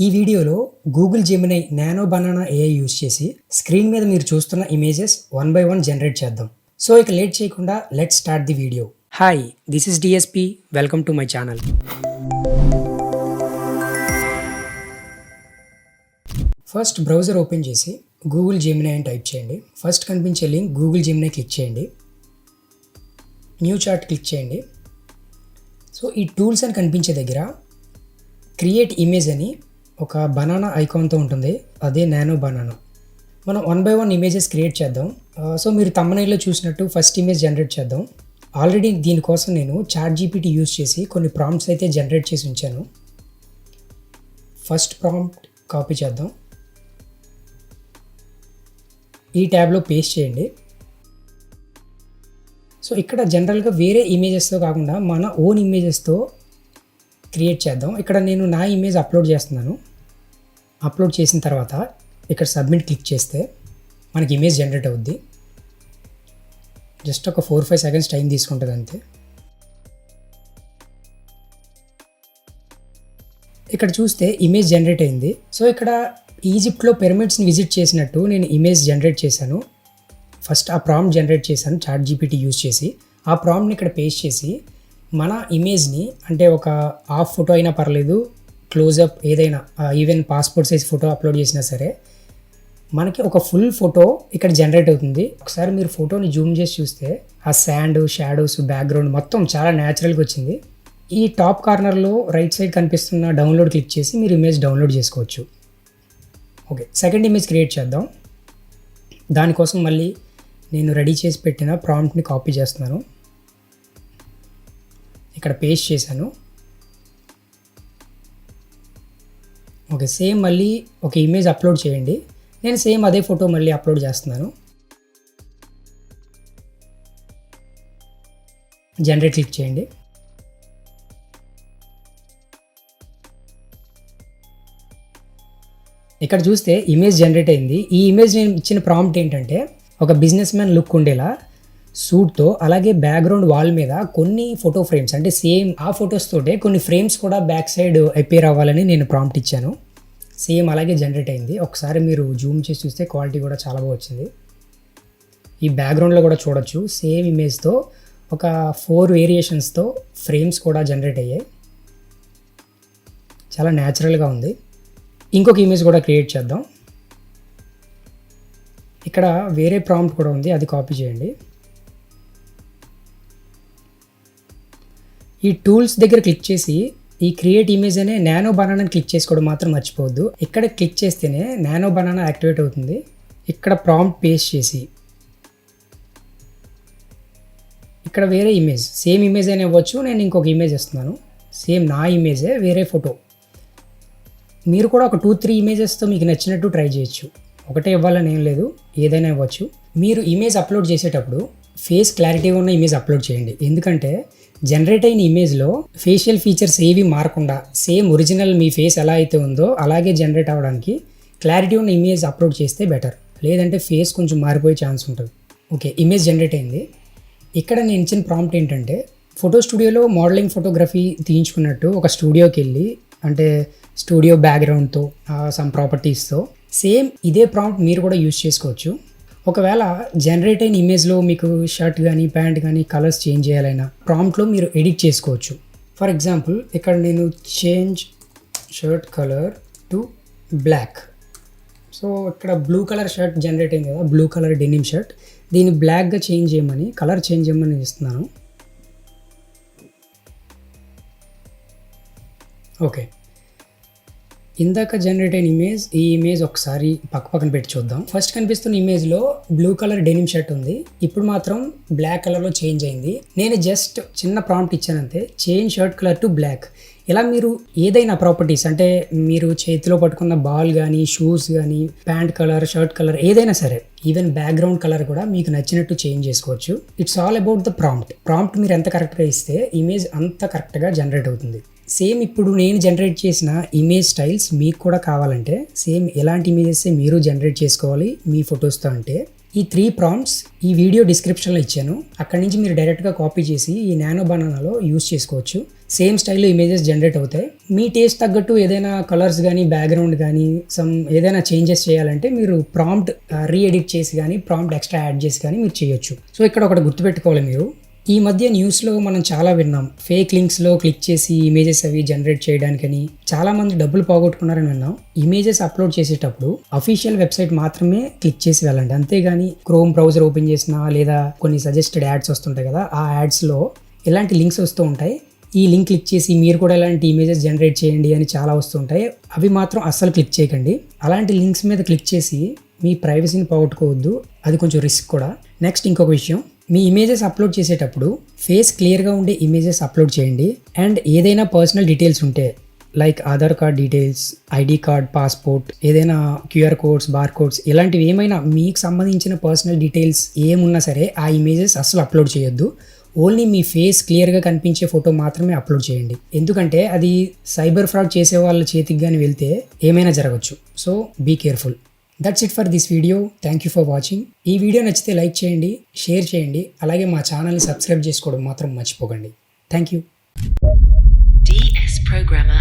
ఈ వీడియోలో Google Gemini nano banana AI use చేసి స్క్రీన్ మీద మీరు చూస్తున్న images one by one generate చేద్దాం. సో ఇక లేట్ చేయకుండా let start the video. Hi, this is DSP. Welcome to my channel. First browser open చేసి గూగుల్ జెమినై అని type చేయండి. ఫస్ట్ కనిపించే లింక్ గూగుల్ జెమినై క్లిక్ చేయండి. న్యూ చార్ట్ క్లిక్ చేయండి. So ఈ టూల్స్ అని కనిపించే దగ్గర క్రియేట్ ఇమేజ్ అని ఒక బనానా ఐకాన్తో ఉంటుంది, అదే నానో బనానా. మనం one by one images create చేద్దాం. సో మీరు తమ్మనైల్లో చూసినట్టు ఫస్ట్ ఇమేజ్ జనరేట్ చేద్దాం. ఆల్రెడీ దీనికోసం నేను చాట్ జీపీటీ యూస్ చేసి కొన్ని ప్రాంప్ట్స్ అయితే జనరేట్ చేసి ఉంచాను. ఫస్ట్ ప్రాంప్ట్ కాపీ చేద్దాం, ఈ ట్యాబ్లో పేస్ట్ చేయండి. సో ఇక్కడ జనరల్గా వేరే ఇమేజెస్తో కాకుండా మన ఓన్ ఇమేజెస్తో క్రియేట్ చేద్దాం. ఇక్కడ నేను నా ఇమేజ్ అప్లోడ్ చేస్తున్నాను. అప్లోడ్ చేసిన తర్వాత ఇక్కడ సబ్మిట్ క్లిక్ చేస్తే మనకి ఇమేజ్ జనరేట్ అవుద్ది. జస్ట్ ఒక 4-5 సెకండ్స్ టైం తీసుకుంటుంది అంతే. ఇక్కడ చూస్తే ఇమేజ్ జనరేట్ అయింది. సో ఇక్కడ ఈజిప్ట్లో పిరమిడ్స్ని విజిట్ చేసినట్టు నేను ఇమేజ్ జనరేట్ చేశాను. ఫస్ట్ ఆ ప్రాంప్ట్ జనరేట్ చేశాను చాట్ జీపీటీ యూస్ చేసి. ఆ ప్రాంప్ట్ని ఇక్కడ పేస్ట్ చేసి మన ఇమేజ్ని, అంటే ఒక హాఫ్ ఫోటో అయినా పర్లేదు, క్లోజప్ ఏదైనా, even passport size photo upload చేసినా సరే మనకి ఒక ఫుల్ ఫోటో ఇక్కడ జనరేట్ అవుతుంది. ఒకసారి మీరు ఫోటోని జూమ్ చేసి చూస్తే ఆ శాండ్, షాడోస్, బ్యాక్గ్రౌండ్ మొత్తం చాలా న్యాచురల్గా వచ్చింది. ఈ టాప్ కార్నర్లో రైట్ సైడ్ కనిపిస్తున్న డౌన్లోడ్ క్లిక్ చేసి మీరు ఇమేజ్ డౌన్లోడ్ చేసుకోవచ్చు. ఓకే, సెకండ్ ఇమేజ్ క్రియేట్ చేద్దాం. దానికోసం మళ్ళీ నేను రెడీ చేసి పెట్టిన ప్రాంప్ట్ని కాపీ చేస్తున్నాను, ఇక్కడ పేస్ట్ చేశాను. ఓకే, సేమ్ మళ్ళీ ఒక ఇమేజ్ అప్లోడ్ చేయండి. నేను సేమ్ అదే ఫోటో మళ్ళీ అప్లోడ్ చేస్తున్నాను. జనరేట్ క్లిక్ చేయండి. ఇక్కడ చూస్తే ఇమేజ్ జనరేట్ అయింది. ఈ ఇమేజ్ నేను ఇచ్చిన ప్రాంప్ట్ ఏంటంటే ఒక బిజినెస్ మ్యాన్ లుక్ ఉండేలా సూట్తో, అలాగే బ్యాక్గ్రౌండ్ వాల్ మీద కొన్ని ఫోటో ఫ్రేమ్స్, అంటే సేమ్ ఆ ఫొటోస్ తోటే కొన్ని ఫ్రేమ్స్ కూడా బ్యాక్ సైడ్ అపేర్ అవ్వాలని నేను ప్రాంప్ట్ ఇచ్చాను. సేమ్ అలాగే జనరేట్ అయింది. ఒకసారి మీరు జూమ్ చేసి చూస్తే క్వాలిటీ కూడా చాలా బాగా వచ్చింది. ఈ బ్యాక్గ్రౌండ్లో కూడా చూడొచ్చు సేమ్ ఇమేజ్తో ఒక 4 వేరియేషన్స్తో ఫ్రేమ్స్ కూడా జనరేట్ అయ్యాయి. చాలా న్యాచురల్గా ఉంది. ఇంకొక ఇమేజ్ కూడా క్రియేట్ చేద్దాం. ఇక్కడ వేరే ప్రాంప్ట్ కూడా ఉంది, అది కాపీ చేయండి. ఈ టూల్స్ దగ్గర క్లిక్ చేసి ఈ క్రియేట్ ఇమేజ్ అనే నానో బనానాని క్లిక్ చేసుకోవడం మాత్రం మర్చిపోవద్దు. ఇక్కడ క్లిక్ చేస్తేనే నానో బనానా యాక్టివేట్ అవుతుంది. ఇక్కడ ప్రాంప్ట్ పేస్ట్ చేసి ఇక్కడ వేరే ఇమేజ్, సేమ్ ఇమేజ్ అయినా ఇవ్వచ్చు. నేను ఇంకొక ఇమేజ్ ఇస్తున్నాను, సేమ్ నా ఇమేజే, వేరే ఫోటో. మీరు కూడా ఒక 2-3 ఇమేజెస్తో మీకు నచ్చినట్టు ట్రై చేయొచ్చు. ఒకటే ఇవ్వాలని ఏం లేదు, ఏదైనా ఇవ్వచ్చు. మీరు ఇమేజ్ అప్లోడ్ చేసేటప్పుడు ఫేస్ క్లారిటీగా ఉన్న ఇమేజ్ అప్లోడ్ చేయండి. ఎందుకంటే జనరేట్ అయిన ఇమేజ్లో ఫేషియల్ ఫీచర్స్ ఏవి మారకుండా సేమ్ ఒరిజినల్ మీ ఫేస్ ఎలా అయితే ఉందో అలాగే జనరేట్ అవ్వడానికి క్లారిటీ ఉన్న ఇమేజ్ అప్లోడ్ చేస్తే బెటర్. లేదంటే ఫేస్ కొంచెం మారిపోయే ఛాన్స్ ఉంటుంది. ఓకే, ఇమేజ్ జనరేట్ అయింది. ఇక్కడ నేను ఇచ్చిన ప్రాంప్ట్ ఏంటంటే ఫోటో స్టూడియోలో మోడలింగ్ ఫోటోగ్రఫీ తీయించుకున్నట్టు ఒక స్టూడియోకి వెళ్ళి, అంటే స్టూడియో బ్యాక్గ్రౌండ్తో సమ్ ప్రాపర్టీస్తో సేమ్ ఇదే ప్రాంప్ట్ మీరు కూడా యూజ్ చేసుకోవచ్చు. ఒకవేళ జనరేట్ అయిన ఇమేజ్లో మీకు షర్ట్ కానీ ప్యాంట్ కానీ కలర్స్ చేంజ్ చేయాలైనా ప్రాంప్ట్లో మీరు ఎడిట్ చేసుకోవచ్చు. ఫర్ ఎగ్జాంపుల్ ఇక్కడ నేను change shirt colour to black. So ఇక్కడ బ్లూ కలర్ షర్ట్ జనరేట్ అయింది కదా, బ్లూ కలర్ డెనిమ్ షర్ట్, దీన్ని బ్లాక్గా చేంజ్ చేయమని, కలర్ చేంజ్ చేయమని నేను ఇస్తున్నాను. ఓకే, ఇందాక జనరేట్ అయిన ఇమేజ్, ఈ ఇమేజ్ ఒకసారి పక్కన పెట్టి చూద్దాం. ఫస్ట్ కనిపిస్తున్న ఇమేజ్లో బ్లూ కలర్ డెనిమ్ షర్ట్ ఉంది, ఇప్పుడు మాత్రం బ్లాక్ కలర్లో చేంజ్ అయింది. నేను జస్ట్ చిన్న ప్రాంప్ట్ ఇచ్చానంతే, change shirt colour to black. ఇలా మీరు ఏదైనా ప్రాపర్టీస్, అంటే మీరు చేతిలో పట్టుకున్న బాల్ కానీ, షూస్ కానీ, ప్యాంట్ కలర్, షర్ట్ కలర్ ఏదైనా సరే, ఈవెన్ బ్యాక్గ్రౌండ్ కలర్ కూడా మీకు నచ్చినట్టు చేంజ్ చేసుకోవచ్చు. It's all about the prompt. Prompt మీరు ఎంత కరెక్ట్గా ఇస్తే ఇమేజ్ అంత కరెక్ట్గా జనరేట్ అవుతుంది. సేమ్ ఇప్పుడు నేను జనరేట్ చేసిన ఇమేజ్ స్టైల్స్ మీకు కూడా కావాలంటే సేమ్ ఎలాంటి ఇమేజెస్ మీరు జనరేట్ చేసుకోవాలి మీ ఫొటోస్తో అంటే ఈ 3 ప్రాంప్ట్స్ ఈ వీడియో డిస్క్రిప్షన్లో ఇచ్చాను. అక్కడి నుంచి మీరు డైరెక్ట్గా కాపీ చేసి ఈ నానో బనానాలో యూస్ చేసుకోవచ్చు. సేమ్ స్టైల్లో ఇమేజెస్ జనరేట్ అవుతాయి. మీ టేస్ట్ తగ్గట్టు ఏదైనా కలర్స్ కానీ బ్యాక్గ్రౌండ్ కానీ ఏదైనా చేంజెస్ చేయాలంటే మీరు ప్రాంప్ట్ రీఎడిట్ చేసి కానీ ప్రాంప్ట్ ఎక్స్ట్రా యాడ్ చేసి కానీ మీరు చేయొచ్చు. సో ఇక్కడ ఒకటి గుర్తుపెట్టుకోవాలి మీరు, ఈ మధ్య న్యూస్లో మనం చాలా విన్నాం, ఫేక్ లింక్స్లో క్లిక్ చేసి ఇమేజెస్ అవి జనరేట్ చేయడానికని చాలామంది డబ్బులు పోగొట్టుకున్నారని విన్నాం. ఇమేజెస్ అప్లోడ్ చేసేటప్పుడు అఫీషియల్ వెబ్సైట్ మాత్రమే క్లిక్ చేసి వెళ్ళండి. అంతేగాని క్రోమ్ బ్రౌజర్ ఓపెన్ చేసినా లేదా కొన్ని సజెస్టెడ్ యాడ్స్ వస్తుంటాయి కదా, ఆ యాడ్స్లో ఇలాంటి లింక్స్ వస్తూ ఉంటాయి. ఈ లింక్ క్లిక్ చేసి మీరు కూడా ఇలాంటి ఇమేజెస్ జనరేట్ చేయండి అని చాలా వస్తుంటాయి. అవి మాత్రం అస్సలు క్లిక్ చేయకండి. అలాంటి లింక్స్ మీద క్లిక్ చేసి మీ ప్రైవసీని పోగొట్టుకోవద్దు, అది కొంచెం రిస్క్ కూడా. నెక్స్ట్ ఇంకొక విషయం, మీ ఇమేజెస్ అప్లోడ్ చేసేటప్పుడు ఫేస్ క్లియర్గా ఉండే ఇమేజెస్ అప్లోడ్ చేయండి. అండ్ ఏదైనా పర్సనల్ డీటెయిల్స్ ఉంటే like Aadhaar card details, ID card, passport, ఏదైనా క్యూఆర్ కోడ్స్, బార్ కోడ్స్, ఇలాంటివి ఏమైనా మీకు సంబంధించిన పర్సనల్ డీటెయిల్స్ ఏమున్నా సరే ఆ ఇమేజెస్ అస్సలు అప్లోడ్ చేయొద్దు. ఓన్లీ మీ ఫేస్ క్లియర్గా కనిపించే ఫోటో మాత్రమే అప్లోడ్ చేయండి. ఎందుకంటే అది సైబర్ ఫ్రాడ్ చేసే వాళ్ళ చేతికి కానీ వెళ్తే ఏమైనా జరగచ్చు. So be careful. That's it for this video. Thank you for watching. ఈ వీడియో నచ్చితే లైక్ చేయండి, షేర్ చేయండి, అలాగే మా ఛానల్ని సబ్స్క్రైబ్ చేసుకోవడం మాత్రం మర్చిపోకండి. Thank you. DS Programmer